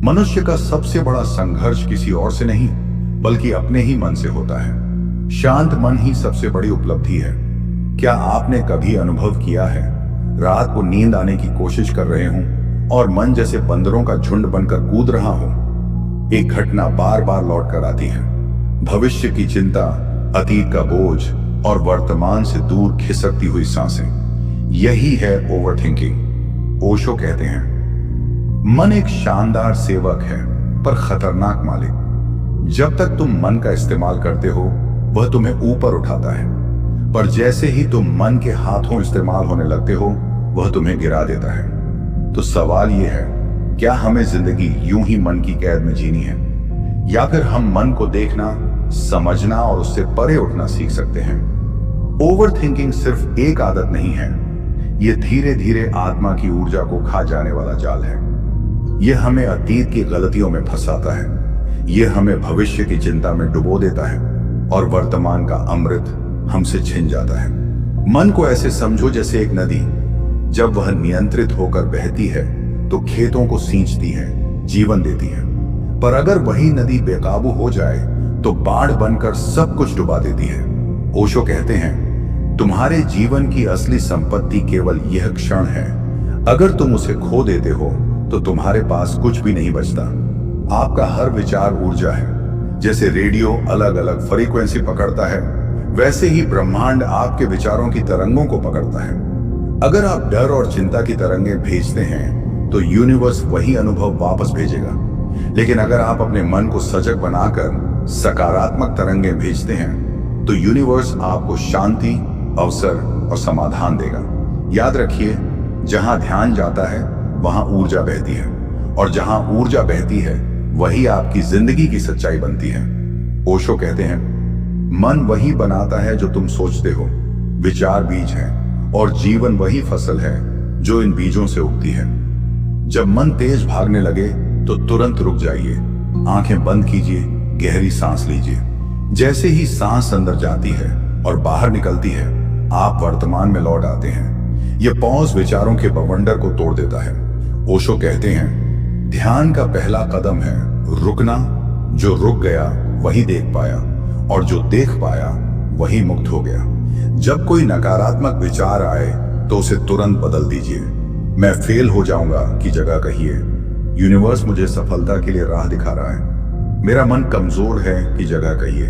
मनुष्य का सबसे बड़ा संघर्ष किसी और से नहीं बल्कि अपने ही मन से होता है। शांत मन ही सबसे बड़ी उपलब्धि है। क्या आपने कभी अनुभव किया है रात को नींद आने की कोशिश कर रहे हों और मन जैसे बंदरों का झुंड बनकर कूद रहा हो? एक घटना बार बार लौट कर आती है, भविष्य की चिंता, अतीत का बोझ और वर्तमान से दूर खिसकती हुई सांसें। यही है ओवरथिंकिंग। ओशो कहते हैं, मन एक शानदार सेवक है पर खतरनाक मालिक। जब तक तुम मन का इस्तेमाल करते हो वह तुम्हें ऊपर उठाता है, पर जैसे ही तुम मन के हाथों इस्तेमाल होने लगते हो वह तुम्हें गिरा देता है। तो सवाल यह है, क्या हमें जिंदगी यूं ही मन की कैद में जीनी है, या फिर हम मन को देखना, समझना और उससे परे उठना सीख सकते हैं? ओवरथिंकिंग सिर्फ एक आदत नहीं है, यह धीरे धीरे आत्मा की ऊर्जा को खा जाने वाला जाल है। यह हमें अतीत की गलतियों में फंसाता है, यह हमें भविष्य की चिंता में डुबो देता है और वर्तमान का अमृत हमसे छिन जाता है। मन को ऐसे समझो जैसे एक नदी, जब वह नियंत्रित होकर बहती है तो खेतों को सींचती है, जीवन देती है। पर अगर वही नदी बेकाबू हो जाए तो बाढ़ बनकर सब कुछ डुबा देती है। ओशो कहते हैं, तुम्हारे जीवन की असली संपत्ति केवल यह क्षण है। अगर तुम उसे खो देते हो तो तुम्हारे पास कुछ भी नहीं बचता। आपका हर विचार ऊर्जा है। जैसे रेडियो अलग अलग फ्रीक्वेंसी पकड़ता है, वैसे ही ब्रह्मांड आपके विचारों की तरंगों को पकड़ता है। अगर आप डर और चिंता की तरंगें भेजते हैं तो यूनिवर्स वही अनुभव वापस भेजेगा। लेकिन अगर आप अपने मन को सजग बनाकर सकारात्मक तरंगें भेजते हैं तो यूनिवर्स आपको शांति, अवसर और समाधान देगा। याद रखिए, जहां ध्यान जाता है वहां ऊर्जा बहती है, और जहां ऊर्जा बहती है वही आपकी जिंदगी की सच्चाई बनती है। ओशो कहते हैं, मन वही बनाता है जो तुम सोचते हो। विचार बीज हैं और जीवन वही फसल है जो इन बीजों से उगती है। जब मन तेज भागने लगे तो तुरंत रुक जाइए, आंखें बंद कीजिए, गहरी सांस लीजिए। जैसे ही सांस अंदर जाती है और बाहर निकलती है, आप वर्तमान में लौट आते हैं। यह पॉज विचारों के बवंडर को तोड़ देता है। ओशो कहते हैं, ध्यान का पहला कदम है रुकना। जो रुक गया वही देख पाया, और जो देख पाया वही मुक्त हो गया। जब कोई नकारात्मक विचार आए तो उसे तुरंत बदल दीजिए। मैं फेल हो जाऊंगा की जगह कहिए, यूनिवर्स मुझे सफलता के लिए राह दिखा रहा है। मेरा मन कमजोर है की जगह कहिए,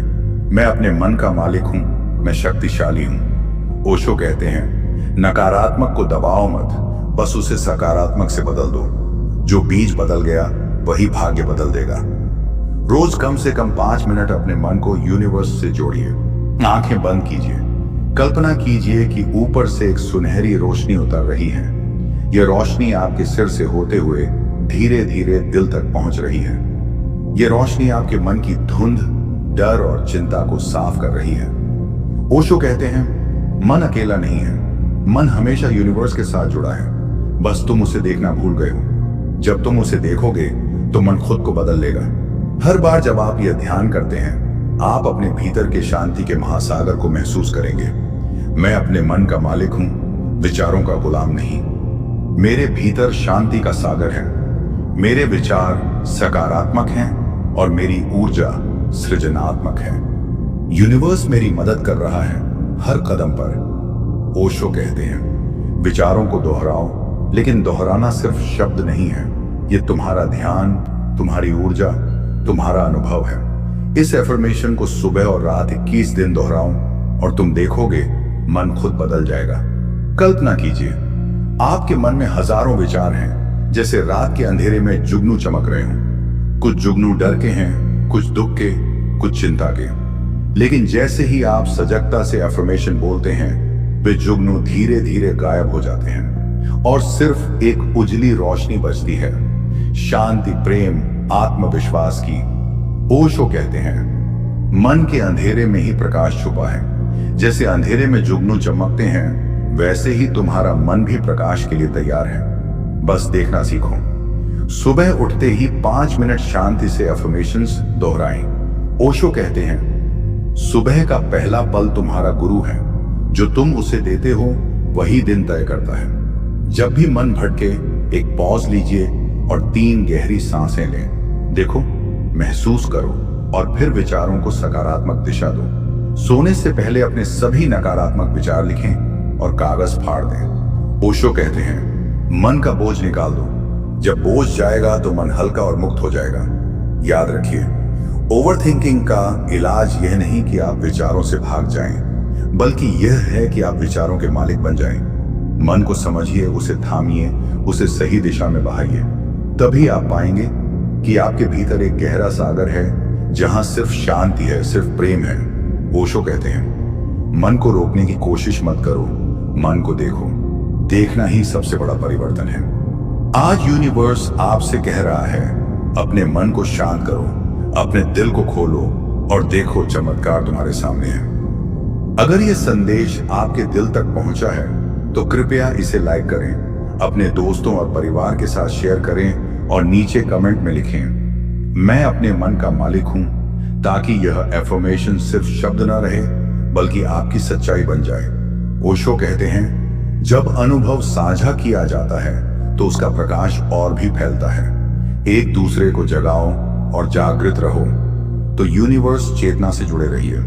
मैं अपने मन का मालिक हूं, मैं शक्तिशाली हूं। ओशो कहते हैं, नकारात्मक को दबाओ मत, बस उसे सकारात्मक से बदल दो। जो बीज बदल गया वही भाग्य बदल देगा। रोज कम से कम 5 मिनट अपने मन को यूनिवर्स से जोड़िए। आंखें बंद कीजिए, कल्पना कीजिए कि ऊपर से एक सुनहरी रोशनी उतर रही है। यह रोशनी आपके सिर से होते हुए धीरे धीरे दिल तक पहुंच रही है। यह रोशनी आपके मन की धुंध, डर और चिंता को साफ कर रही है। ओशो कहते हैं, मन अकेला नहीं है, मन हमेशा यूनिवर्स के साथ जुड़ा है, बस तुम उसे देखना भूल गए हो। जब तुम उसे देखोगे तो मन खुद को बदल लेगा। हर बार जब आप यह ध्यान करते हैं, आप अपने भीतर के शांति के महासागर को महसूस करेंगे। मैं अपने मन का मालिक हूं, विचारों का गुलाम नहीं। मेरे भीतर शांति का सागर है। मेरे विचार सकारात्मक हैं और मेरी ऊर्जा सृजनात्मक है। यूनिवर्स मेरी मदद कर रहा है हर कदम पर। ओशो कहते हैं, विचारों को दोहराओ, लेकिन दोहराना सिर्फ शब्द नहीं है, ये तुम्हारा ध्यान, तुम्हारी ऊर्जा, तुम्हारा अनुभव है। इस एफर्मेशन को सुबह और रात 21 दिन दोहराओ और तुम देखोगे मन खुद बदल जाएगा। कल्पना कीजिए, आपके मन में हजारों विचार हैं, जैसे रात के अंधेरे में जुगनू चमक रहे हों। कुछ जुगनू डर के हैं, कुछ दुख के, कुछ चिंता के। लेकिन जैसे ही आप सजगता से एफर्मेशन बोलते हैं, वे जुगनू धीरे धीरे गायब हो जाते हैं और सिर्फ एक उजली रोशनी बचती है, शांति, प्रेम, आत्मविश्वास की। ओशो कहते हैं, मन के अंधेरे में ही प्रकाश छुपा है। जैसे अंधेरे में जुगनू चमकते हैं, वैसे ही तुम्हारा मन भी प्रकाश के लिए तैयार है, बस देखना सीखो। सुबह उठते ही 5 मिनट शांति से अफर्मेशंस दोहराएं। ओशो कहते हैं, सुबह का पहला पल तुम्हारा गुरु है, जो तुम उसे देते हो वही दिन तय करता है। जब भी मन भटके, एक पॉज लीजिए, और 3 गहरी सांसें लें। देखो, महसूस करो और फिर विचारों को सकारात्मक दिशा दो। सोने से पहले अपने सभी नकारात्मक विचार लिखें और कागज फाड़ दें। ओशो कहते हैं, मन का बोझ निकाल दो। जब बोझ जाएगा तो मन हल्का और मुक्त हो जाएगा। याद रखिए, ओवरथिंकिंग का इलाज यह नहीं कि आप विचारों से भाग जाएं, बल्कि यह है कि आप विचारों के मालिक बन जाएं। मन को समझिए, उसे थामिए, उसे सही दिशा में बहाइए। तभी आप पाएंगे कि आपके भीतर एक गहरा सागर है जहां सिर्फ शांति है, सिर्फ प्रेम है। ओशो कहते हैं, मन को रोकने की कोशिश मत करो, मन को देखो। देखना ही सबसे बड़ा परिवर्तन है। आज यूनिवर्स आपसे कह रहा है, अपने मन को शांत करो, अपने दिल को खोलो और देखो चमत्कार तुम्हारे सामने है। अगर यह संदेश आपके दिल तक पहुंचा है तो कृपया इसे लाइक करें, अपने दोस्तों और परिवार के साथ शेयर करें और नीचे कमेंट में लिखें, मैं अपने मन का मालिक हूं, ताकि यह एफर्मेशन सिर्फ शब्द ना रहे बल्कि आपकी सच्चाई बन जाए। ओशो कहते हैं, जब अनुभव साझा किया जाता है तो उसका प्रकाश और भी फैलता है। एक दूसरे को जगाओ और जागृत रहो, तो यूनिवर्स चेतना से जुड़े रहिए।